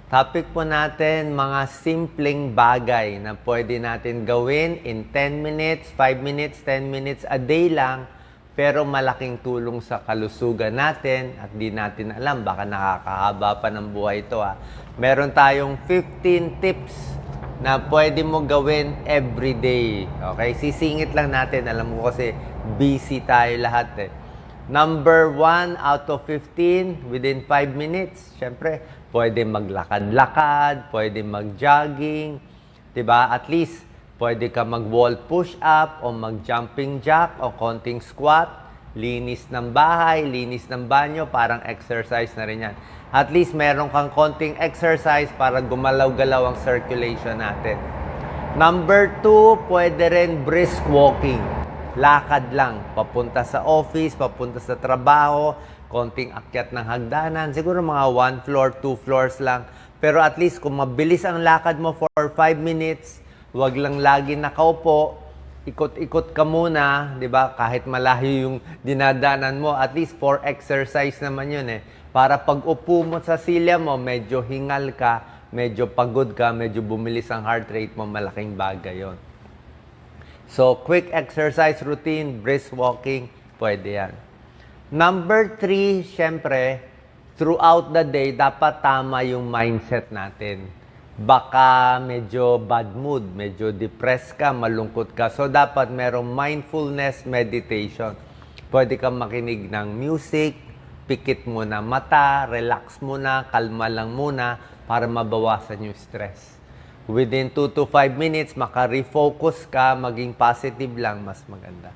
Topic po natin, mga simpleng bagay na pwede natin gawin in 10 minutes, 5 minutes, 10 minutes a day lang, pero malaking tulong sa kalusugan natin at di natin alam, baka nakakahaba pa ng buhay ito. Meron tayong 15 tips na pwede mo gawin every day. Okay? Sisingit lang natin. Alam mo kasi busy tayo lahat eh. Number 1 out of 15 within 5 minutes. Siyempre, pwede maglakad-lakad, pwede mag-jogging, 'di ba? At least pwede ka mag-wall push-up o mag-jumping jack o konting squat, linis ng bahay, linis ng banyo, parang exercise na rin 'yan. At least meron kang konting exercise para gumalaw-galaw ang circulation natin. Number 2, pwede rin brisk walking. Lakad lang, papunta sa office, papunta sa trabaho, konting akyat ng hagdanan, siguro mga 1 floor, 2 floors lang. Pero at least kung mabilis ang lakad mo for 5 minutes, wag lang lagi nakaupo, ikot-ikot ka muna, 'di ba? Kahit malayo yung dinadanan mo, at least for exercise naman 'yun eh. Para pag upo mo sa silya mo, medyo hingal ka, medyo pagod ka, medyo bumilis ang heart rate mo, malaking bagay 'yon. So, quick exercise routine, brisk walking, pwede yan. Number 3, syempre, throughout the day, dapat tama yung mindset natin. Baka medyo bad mood, medyo depressed ka, malungkot ka. So, dapat merong mindfulness meditation. Pwede kang makinig ng music, pikit muna mata, relax muna, kalma lang muna, para mabawasan yung stress. Within 2 to 5 minutes, maka-refocus ka, maging positive lang, mas maganda.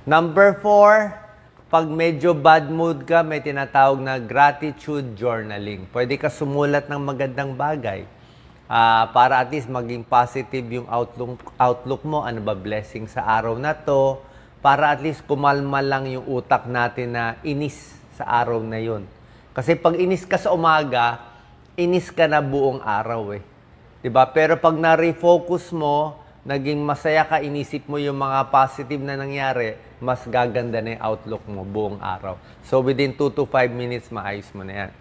Number 4, pag medyo bad mood ka, may tinatawag na gratitude journaling. Pwede ka sumulat ng magandang bagay para at least maging positive yung outlook mo. Ano ba blessing sa araw na to? Para at least kumalma lang yung utak natin na inis sa araw na yun. Kasi pag inis ka sa umaga, inis ka na buong araw eh. Diba? Pero pag na-refocus mo, naging masaya ka, inisip mo yung mga positive na nangyari, mas gaganda na yung outlook mo buong araw. So, within 2 to 5 minutes, maayos mo na yan.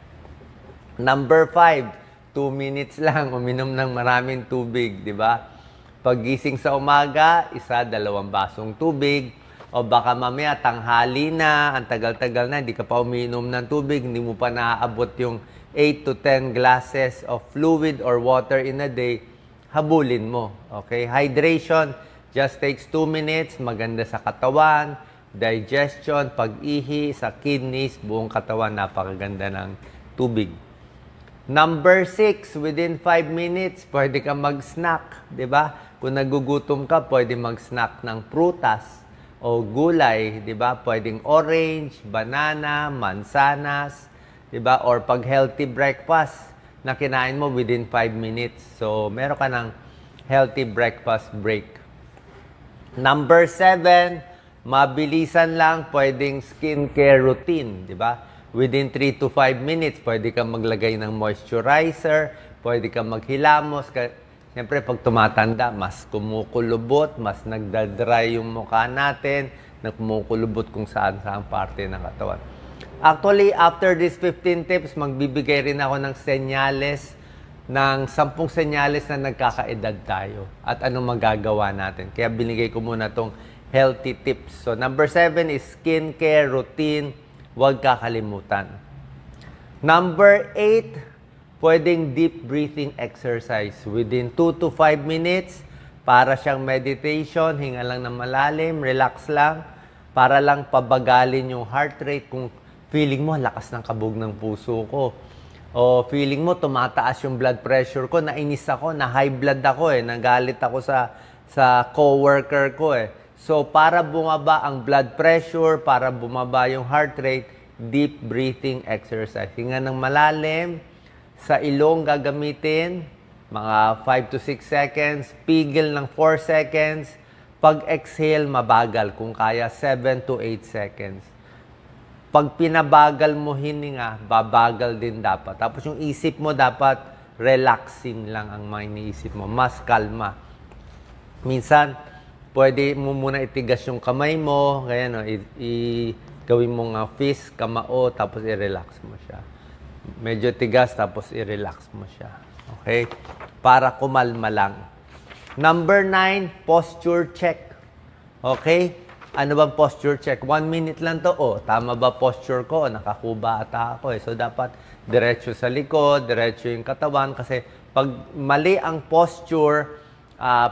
Number 5, 2 minutes lang, uminom ng maraming tubig, di ba? Paggising sa umaga, 1, 2 basong tubig, o baka mamaya tanghali na, ang tagal-tagal na, hindi ka pa uminom ng tubig, hindi mo pa naaabot yung 8 to 10 glasses of fluid or water in a day, habulin mo. Okay? Hydration just takes 2 minutes, maganda sa katawan, digestion, pag-ihi, sa kidneys, buong katawan, napakaganda ng tubig. Number 6, within 5 minutes, pwede ka mag-snack, di ba? Kung nagugutom ka, pwede mag-snack ng prutas o gulay, di ba? Pwedeng orange, banana, mansanas, diba? Or pag healthy breakfast na kinain mo within 5 minutes. So, meron ka ng healthy breakfast break. Number 7, mabilisan lang, pwedeng skincare routine, diba? Within 3 to 5 minutes, pwede kang maglagay ng moisturizer, pwede kang maghilamos. Siyempre, pag tumatanda, mas kumukulubot, mas nagdadry yung mukha natin, na kumukulubot kung saan-saan parte ng katawan. Actually, after these 15 tips, magbibigay rin ako ng senyales, ng 10 senyales na nagkakaedad tayo at anong magagawa natin. Kaya binigay ko muna itong healthy tips. So, number 7 is skincare routine. Huwag kakalimutan. Number 8, pwedeng deep breathing exercise. Within 2 to 5 minutes, para siyang meditation, hinga lang ng malalim, relax lang, para lang pabagalin yung heart rate. Kung feeling mo, lakas ng kabog ng puso ko. O feeling mo, tumataas yung blood pressure ko, nainis ako, na high blood ako nagalit ako sa coworker ko So, para bumaba ang blood pressure, para bumaba yung heart rate, deep breathing exercise. Hinga ng malalim, sa ilong gagamitin, mga 5 to 6 seconds, pigil ng 4 seconds, pag-exhale, mabagal, kung kaya 7 to 8 seconds. Pag pinabagal mo hininga, babagal din dapat. Tapos yung isip mo dapat relaxing lang ang mga iniisip mo. Mas kalma. Minsan, pwede mo muna itigas yung kamay mo. Kaya gawin mo nga fist, kamao, tapos i-relax mo siya. Medyo tigas, tapos i-relax mo siya. Okay? Para kumalma lang. Number 9, posture check. Okay? Ano bang posture check? 1 minute lang to. Oh, tama ba posture ko? Nakakuba ata ako eh. So, dapat diretso sa likod, diretso yung katawan. Kasi pag mali ang posture,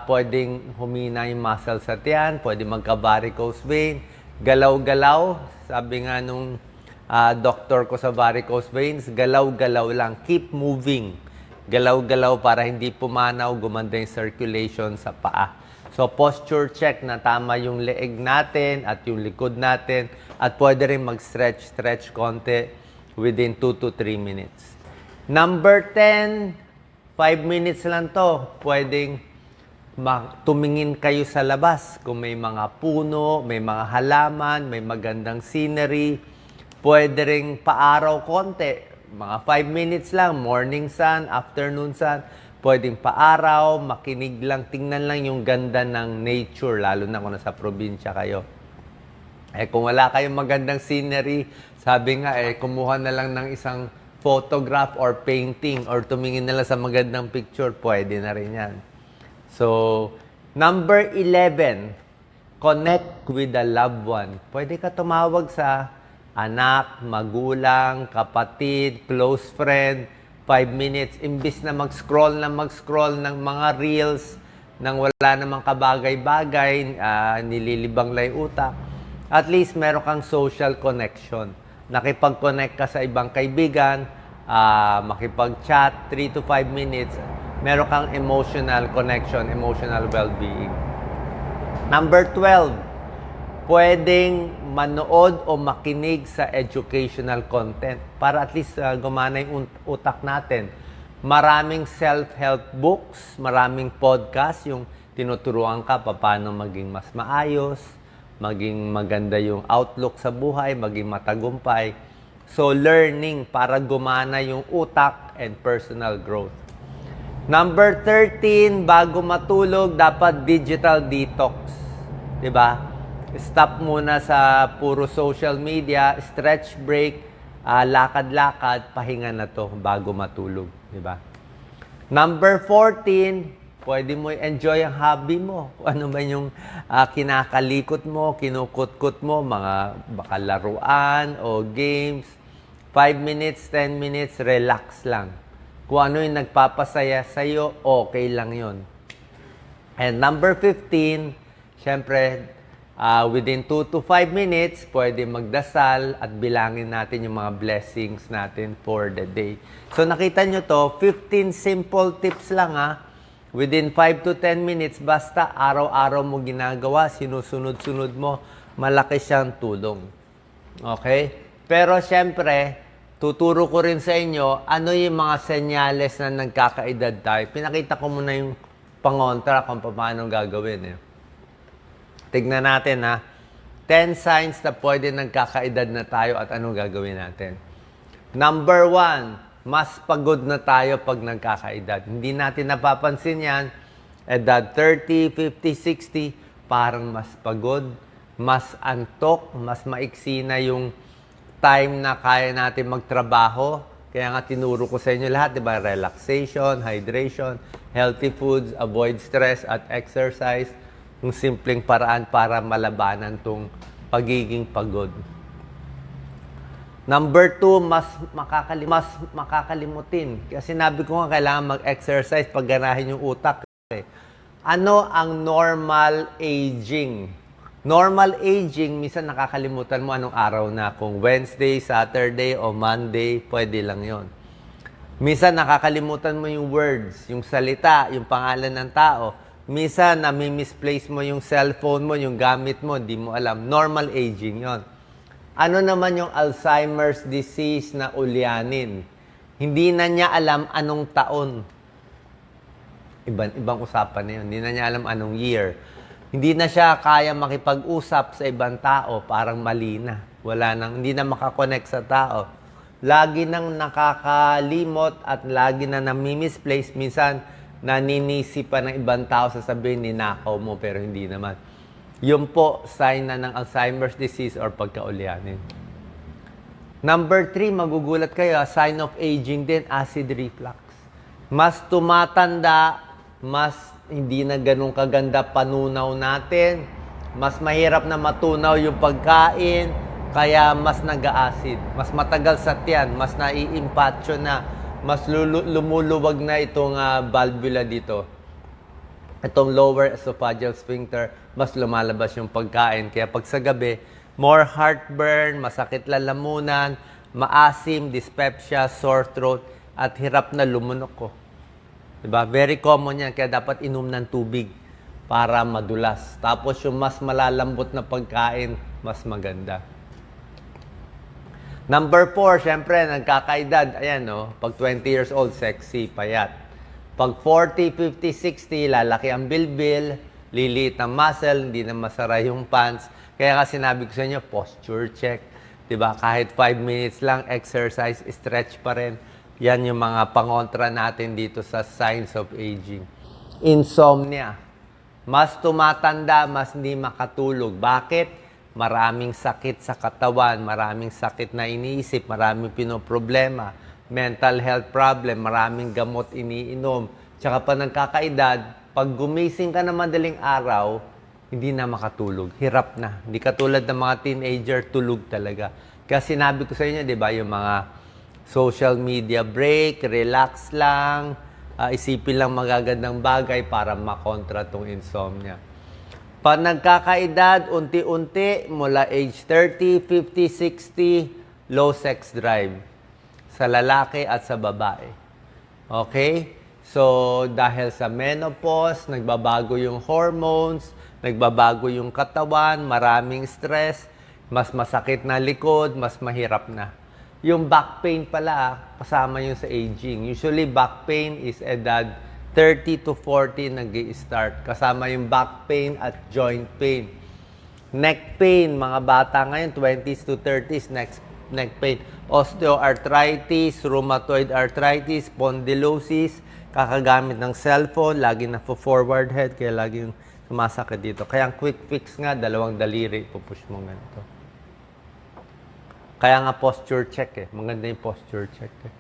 pwedeng humina yung muscle sa tiyan, pwedeng magka-varicose vein, galaw-galaw. Sabi nga nung doktor ko sa varicose veins, galaw-galaw lang. Keep moving. Galaw-galaw para hindi pumanaw, gumanda yung circulation sa paa. So, posture check na tama yung leeg natin at yung likod natin. At pwede rin mag-stretch konti within 2 to 3 minutes. Number 10, 5 minutes lang to. Pwedeng tumingin kayo sa labas. Kung may mga puno, may mga halaman, may magandang scenery, pwede ring paaraw konti. Mga 5 minutes lang, morning sun, afternoon sun. Pwedeng paaraw, makinig lang, tingnan lang yung ganda ng nature, lalo na kung nasa probinsya kayo. Kung wala kayong magandang scenery, sabi nga, kumuha na lang ng isang photograph or painting or tumingin na lang sa magandang picture, pwede na rin yan. So, number 11, connect with a loved one. Pwede ka tumawag sa anak, magulang, kapatid, close friend, 5 minutes. Imbis na mag-scroll ng mga reels nang wala namang kabagay-bagay, nililibang lang yung utak. At least meron kang social connection. Nakipag-connect ka sa ibang kaibigan, makipag-chat, 3 to 5 minutes, meron kang emotional connection, emotional well-being. Number 12, pwedeng manood o makinig sa educational content para at least gumana yung utak natin. Maraming self-help books, maraming podcast, yung tinuturuan ka paano maging mas maayos, maging maganda yung outlook sa buhay, maging matagumpay. So, learning para gumana yung utak and personal growth. Number 13, bago matulog, dapat digital detox. Diba? Stop muna sa puro social media, stretch break, lakad-lakad, pahinga na to bago matulog. Diba? Number 14, pwede mo enjoy ang hobby mo. Kung ano ba yung kinakalikot mo, kinukut-kut mo, mga baka laruan o games. 5 minutes, 10 minutes, relax lang. Kung ano yung nagpapasaya sa'yo, okay lang yon. And number 15, syempre, within 2 to 5 minutes, pwede magdasal at bilangin natin yung mga blessings natin for the day. So nakita nyo to, 15 simple tips lang Within 5 to 10 minutes, basta araw-araw mo ginagawa, sinusunod-sunod mo, malaki siyang tulong. Okay? Pero syempre, tuturo ko rin sa inyo, ano yung mga senyales na nagkakaedad tayo. Pinakita ko muna yung pangontra kung paano gagawin. Tignan natin 10 signs na pwede nagkakaedad na tayo at anong gagawin natin. Number 1, mas pagod na tayo pag nagkakaedad. Hindi natin napapansin yan. Edad 30, 50, 60, parang mas pagod, mas antok, mas maiksi na yung time na kaya natin magtrabaho. Kaya nga tinuro ko sa inyo lahat, diba? Relaxation, hydration, healthy foods, avoid stress at exercise. Yung simpleng paraan para malabanan tong pagiging pagod. Number 2, mas makakalimutin. Kasi sinabi ko nga, kailangan mag-exercise pag ganahin yung utak. Ano ang normal aging? Normal aging, minsan nakakalimutan mo anong araw na. Kung Wednesday, Saturday, o Monday, pwede lang yon. Minsan nakakalimutan mo yung words, yung salita, yung pangalan ng tao. Minsan, nami-misplace mo yung cellphone mo, yung gamit mo, di mo alam. Normal aging yon. Ano naman yung Alzheimer's disease na ulyanin? Hindi na niya alam anong taon. Ibang usapan na yun. Hindi na niya alam anong year. Hindi na siya kaya makipag-usap sa ibang tao. Parang mali na. Hindi na makakonect sa tao. Lagi nang nakakalimot at lagi na nami-misplace. Minsan, naninisi pa ng ibang tao, sasabihin, ninakaw mo, pero hindi naman. Yun po, sign na ng Alzheimer's disease or pagkaulyanin. Number 3, magugulat kayo, sign of aging din, acid reflux. Mas tumatanda, mas hindi na ganun kaganda panunaw natin, mas mahirap na matunaw yung pagkain, kaya mas nag-acid. Mas matagal sa tiyan, mas nai-impatcho na, mas lumuluwag na itong valvula dito. Itong lower esophageal sphincter, mas lumalabas yung pagkain. Kaya pag sa gabi, more heartburn, masakit lalamunan, maasim, dyspepsia, sore throat, at hirap na lumunok ko. Diba? Very common yan, kaya dapat inom ng tubig para madulas. Tapos yung mas malalambot na pagkain, mas maganda. Number 4, syempre, nagkakaedad. Ayan, no? Pag 20 years old, sexy, payat. Pag 40, 50, 60, lalaki ang bilbil, liliit ang muscle, hindi na masara yung pants. Kaya nga sinabi ko sa inyo, posture check. Diba? Kahit 5 minutes lang, exercise, stretch pa rin. Yan yung mga pangontra natin dito sa signs of aging. Insomnia. Mas tumatanda, mas hindi makatulog. Bakit? Maraming sakit sa katawan, maraming sakit na iniisip, maraming pinoproblema, mental health problem, maraming gamot iniinom. Tsaka pa nagkakaedad, pag gumising ka na madaling araw, hindi na makatulog. Hirap na. Hindi katulad ng mga teenager, tulog talaga. Kaya sinabi ko sa inyo, di ba, yung mga social media break, relax lang, isipin lang magagandang bagay para makontra tong insomnia. Pag nagkakaedad, unti-unti, mula age 30, 50, 60, low sex drive. Sa lalaki at sa babae. Okay? So, dahil sa menopause, nagbabago yung hormones, nagbabago yung katawan, maraming stress, mas masakit na likod, mas mahirap na. Yung back pain pala, kasama yun sa aging. Usually, back pain is edad 30 to 40 nag-i-start. Kasama yung back pain at joint pain. Neck pain, mga bata ngayon, 20s to 30s, neck pain. Osteoarthritis, rheumatoid arthritis, spondylosis, kakagamit ng cellphone, lagi na forward head, kaya laging sumasakit dito. Kaya ang quick fix nga, 2 daliri, pupush mo ganito. Kaya nga posture check eh. Maganda yung posture check eh.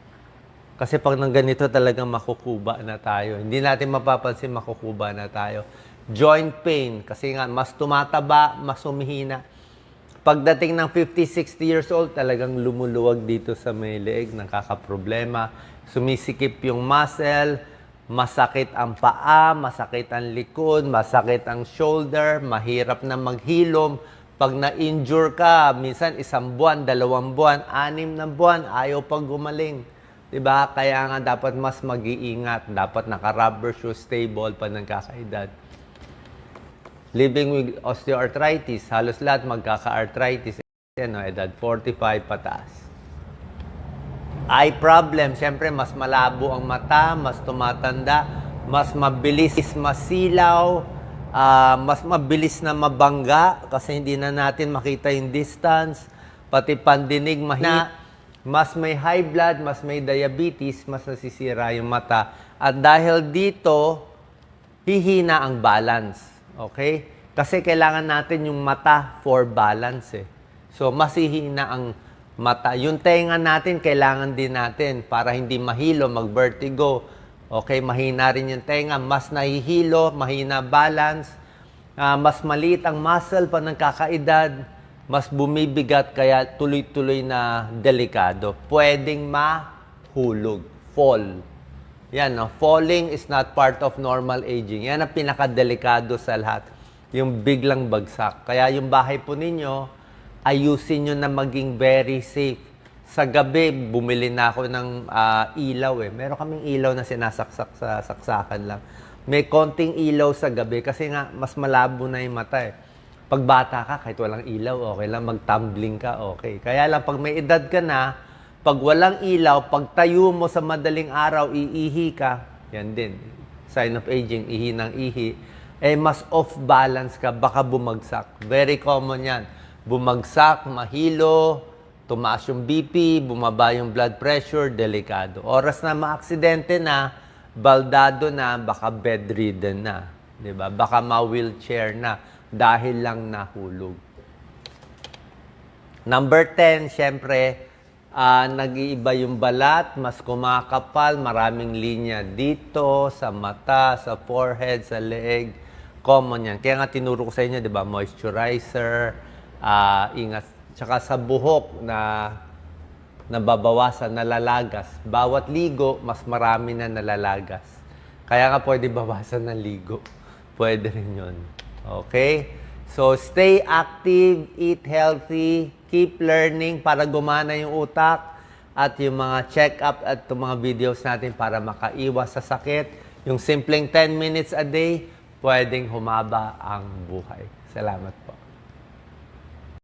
Kasi pag nang ganito talagang makukuba na tayo. Hindi natin mapapansin makukuba na tayo. Joint pain, kasi nga mas tumataba, mas humihina. Pagdating ng 50, 60 years old, talagang lumuluwag dito sa may leeg, nakakaproblema. Sumisikip yung muscle, masakit ang paa, masakit ang likod, masakit ang shoulder, mahirap na maghilom. Pag na-injure ka, minsan 1 buwan, 2 buwan, 6 na buwan, ayaw pag gumaling. Diba? Kaya nga dapat mas mag-iingat. Dapat naka-rubber shoe, stable pa nagkakaedad. Living with osteoarthritis, halos lahat magkaka-arthritis. Edad 45 pataas. Eye problem, siyempre mas malabo ang mata, mas tumatanda, mas mabilis masilaw, mas mabilis na mabangga kasi hindi na natin makita yung distance, pati pandinig mahina. Mas may high blood, mas may diabetes, mas nasisira yung mata. At dahil dito, hihina ang balance. Okay? Kasi kailangan natin yung mata for balance eh. So, mas hihina ang mata. Yung tenga natin, kailangan din natin para hindi mahilo, mag-vertigo. Okay? Mahina rin yung tenga. Mas nahihilo, mahina balance. Mas maliit ang muscle pa ng kakaedad. Mas bumibigat kaya tuloy-tuloy na delikado. Pwedeng mahulog. Fall. Yan, no? Falling is not part of normal aging. Yan ang pinakadelikado sa lahat. Yung biglang bagsak. Kaya yung bahay po ninyo, ayusin nyo na maging very safe. Sa gabi, bumili na ako ng ilaw eh. Meron kaming ilaw na sinasaksak sa saksakan lang. May konting ilaw sa gabi kasi nga mas malabo na yung mata eh. Pag bata ka, kahit walang ilaw, okay lang. Mag-tumbling ka, okay. Kaya lang, pag may edad ka na, pag walang ilaw, pag tayo mo sa madaling araw, iihi ka, yan din. Sign of aging, ihi ng ihi. Eh, mas off-balance ka, baka bumagsak. Very common yan. Bumagsak, mahilo, tumaas yung BP, bumaba yung blood pressure, delikado. Oras na maaksidente na, baldado na, baka bedridden na. Diba? Baka ma-wheelchair na. Dahil lang nahulog. Number 10, syempre, nag-iiba yung balat, mas kumakapal, maraming linya dito, sa mata, sa forehead, sa leeg. Common yan. Kaya nga tinuro ko sa inyo, di ba, moisturizer, ingat. Tsaka sa buhok na nababawasan, nalalagas. Bawat ligo, mas marami na nalalagas. Kaya nga pwede bawasan ng ligo. Pwede rin yun. Okay? So, stay active, eat healthy, keep learning para gumana yung utak at yung mga check-up at yung mga videos natin para makaiwas sa sakit. Yung simpleng 10 minutes a day, pwedeng humaba ang buhay. Salamat.